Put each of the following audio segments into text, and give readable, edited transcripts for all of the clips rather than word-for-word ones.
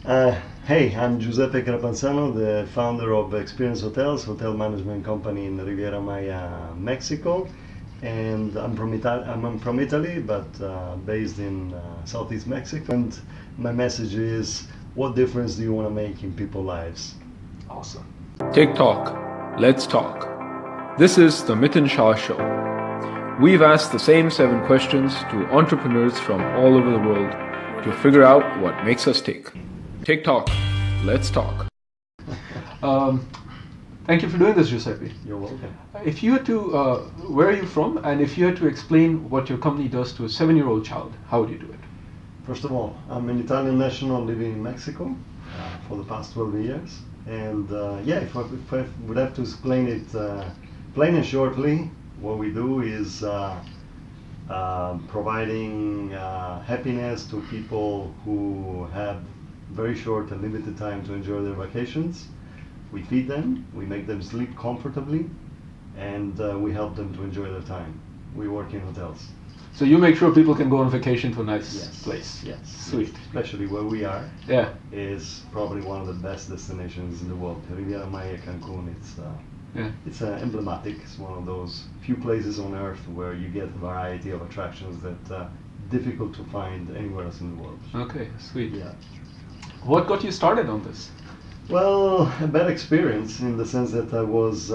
Hey, I'm Giuseppe Crapanzano, the founder of Xperience Hotels, hotel management company in Riviera Maya, Mexico. And I'm from Italy, but based in Southeast Mexico. And my message is, what difference do you want to make in people's lives? Awesome. TikTok, let's talk. This is the Miten Shah Show. We've asked the same 7 questions to entrepreneurs from all over the world to figure out what makes us tick. TikTok, let's talk. Thank you for doing this, Giuseppe. You're welcome. If you had to, where are you from? And if you had to explain what your company does to a 7-year-old child, how would you do it? First of all, I'm an Italian national living in Mexico for the past 12 years. And if I would have to explain it plain and shortly, what we do is providing happiness to people who have very short and limited time to enjoy their vacations. We feed them, we make them sleep comfortably, and we help them to enjoy their time. We work in hotels. So you make sure people can go on vacation to a nice place. Yes. Sweet. Especially where we are. Yeah. Is probably one of the best destinations in the world. Riviera Maya, Cancun. It's emblematic. It's one of those few places on earth where you get a variety of attractions that difficult to find anywhere else in the world. Okay, sweet. Yeah. What got you started on this? Well, a bad experience in the sense that I was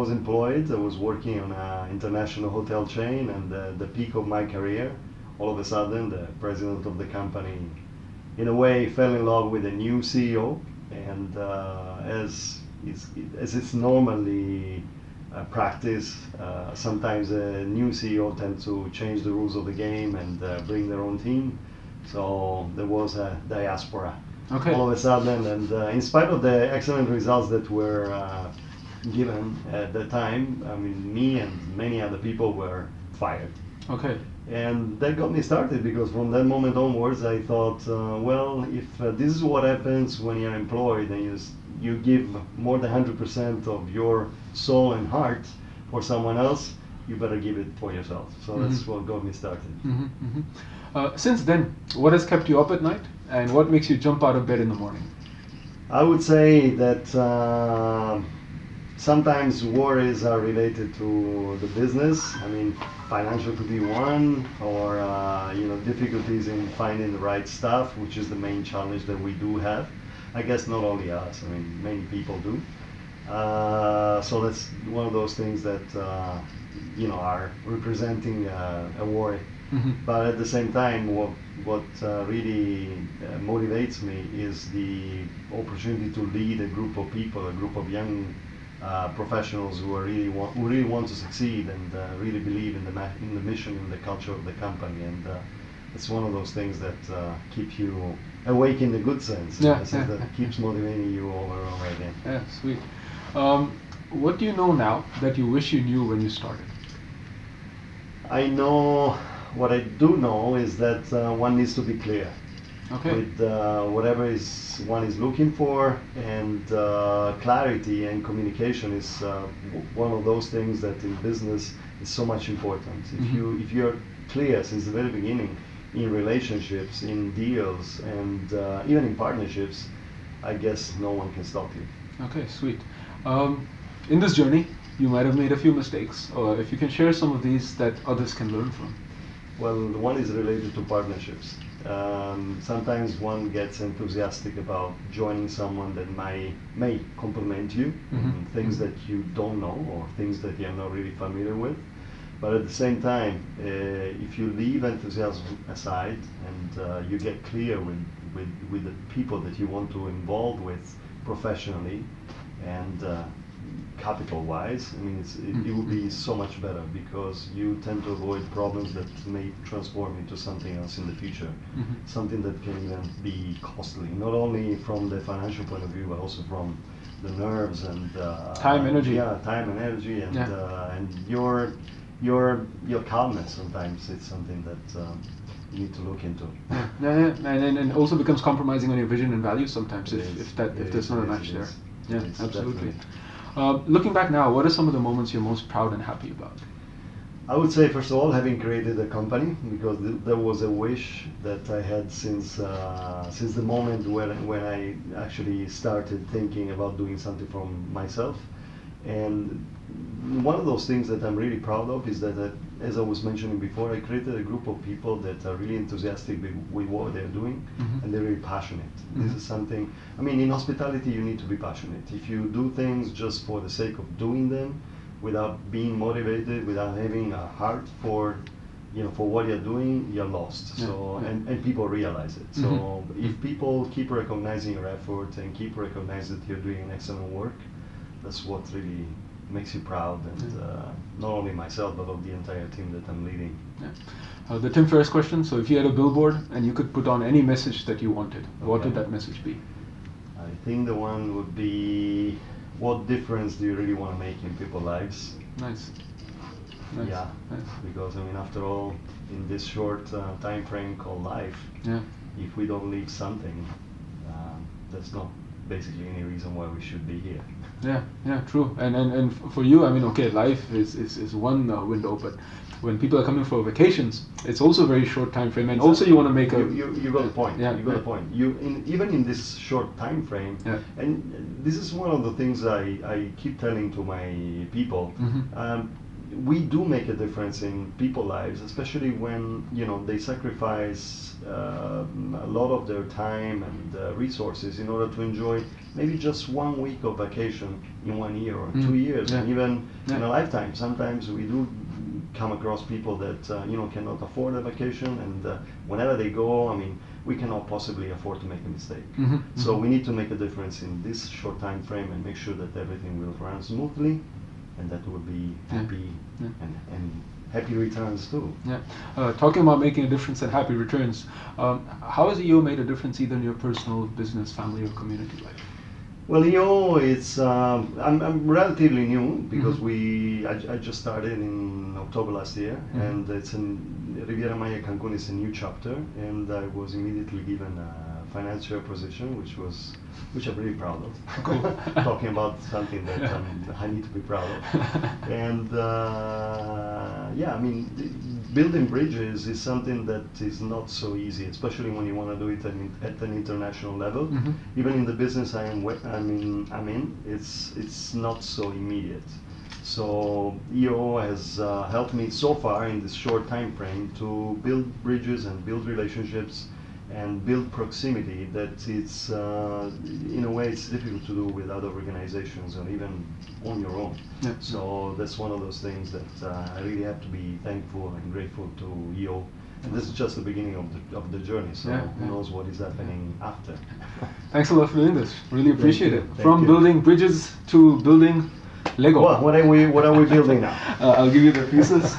employed. I was working on an international hotel chain, and the peak of my career, all of a sudden, the president of the company, in a way, fell in love with a new CEO, and as it's normally practice, sometimes a new CEO tends to change the rules of the game and bring their own team. So there was a diaspora. Okay. All of a sudden, and in spite of the excellent results that were given at the time, I mean, me and many other people were fired. Okay. And that got me started, because from that moment onwards, I thought, well, if this is what happens when you're employed and you give more than 100% of your soul and heart for someone else, you better give it for yourself. So that's what got me started. Since then, what has kept you up at night, and what makes you jump out of bed in the morning? I would say that sometimes worries are related to the business. I mean, financial could be one, or difficulties in finding the right staff, which is the main challenge that we do have. I guess not only us. I mean, many people do. So that's one of those things that are representing a worry. But at the same time, what really motivates me is the opportunity to lead a group of people, a group of young professionals who really want to succeed and really believe in the mission and the culture of the company. And it's one of those things that keep you awake in the good sense. Yeah, that keeps motivating you over and over again. Yeah, sweet. What do you know now that you wish you knew when you started? What I do know is that one needs to be clear with whatever one is looking for, and clarity and communication is one of those things that in business is so much important. If you're clear since the very beginning in relationships, in deals, and even in partnerships, I guess no one can stop you. Okay, sweet. In this journey, you might have made a few mistakes, or if you can share some of these that others can learn from. Well, one is related to partnerships. Sometimes one gets enthusiastic about joining someone that may complement you in things that you don't know, or things that you're not really familiar with. But at the same time, if you leave enthusiasm aside and you get clear with the people that you want to involve with professionally and capital-wise, I mean, it would be so much better, because you tend to avoid problems that may transform into something else in the future, something that can even be costly, not only from the financial point of view, but also from the nerves and time, energy. Yeah, time and energy, and your calmness. Sometimes it's something that you need to look into. And also becomes compromising on your vision and values sometimes if there's not a match there. Yeah, absolutely. Looking back now, what are some of the moments you're most proud and happy about? I would say, first of all, having created a company, because there was a wish that I had since the moment when I actually started thinking about doing something for myself. And one of those things that I'm really proud of is that, as I was mentioning before, I created a group of people that are really enthusiastic with what they're doing, and they're really passionate. This is something, I mean, in hospitality you need to be passionate. If you do things just for the sake of doing them, without being motivated, without having a heart for what you're doing, you're lost. And people realize it. So if people keep recognizing your effort and keep recognizing that you're doing excellent work, that's what really makes you proud, and not only myself but of the entire team that I'm leading. The Tim Ferriss question. So if you had a billboard and you could put on any message that you wanted, what would that message be? I think the one would be, what difference do you really want to make in people's lives? Nice. Yeah, because I mean, after all, in this short time frame called life, if we don't leave something, there's not basically any reason why we should be here. Yeah, true. And for you, I mean, okay, life is one window, but when people are coming for vacations, it's also a very short time frame, and also you want to make you got the point. You got the point. Even in this short time frame, and this is one of the things I keep telling to my people. We do make a difference in people's lives, especially when they sacrifice a lot of their time and resources in order to enjoy maybe just 1 week of vacation in 1 year or 2 years, and even in a lifetime. Sometimes we do come across people that cannot afford a vacation, and whenever they go, I mean, we cannot possibly afford to make a mistake. So we need to make a difference in this short time frame and make sure that everything will run smoothly, and that will be happy and happy returns too. Talking about making a difference and happy returns, how has EO made a difference either in your personal, business, family, or community life? Well, EO, it's I'm relatively new because I just started in October last year, and it's in Riviera Maya Cancun is a new chapter, and I was immediately given a financial position, which I'm really proud of. Cool. Talking about something that I need to be proud of. And I mean, building bridges is something that is not so easy, especially when you want to do it at an international level. Even in the business I'm in, it's not so immediate. So EO has helped me so far in this short time frame to build bridges and build relationships and build proximity that it's in a way it's difficult to do with other organizations or even on your own. So that's one of those things that I really have to be thankful and grateful to EO. And this is just the beginning of the journey, so who knows what is happening after. Thanks a lot for doing this. Really appreciate it. Thank From you. building bridges to building Lego. Well, what are we building now? I'll give you the pieces.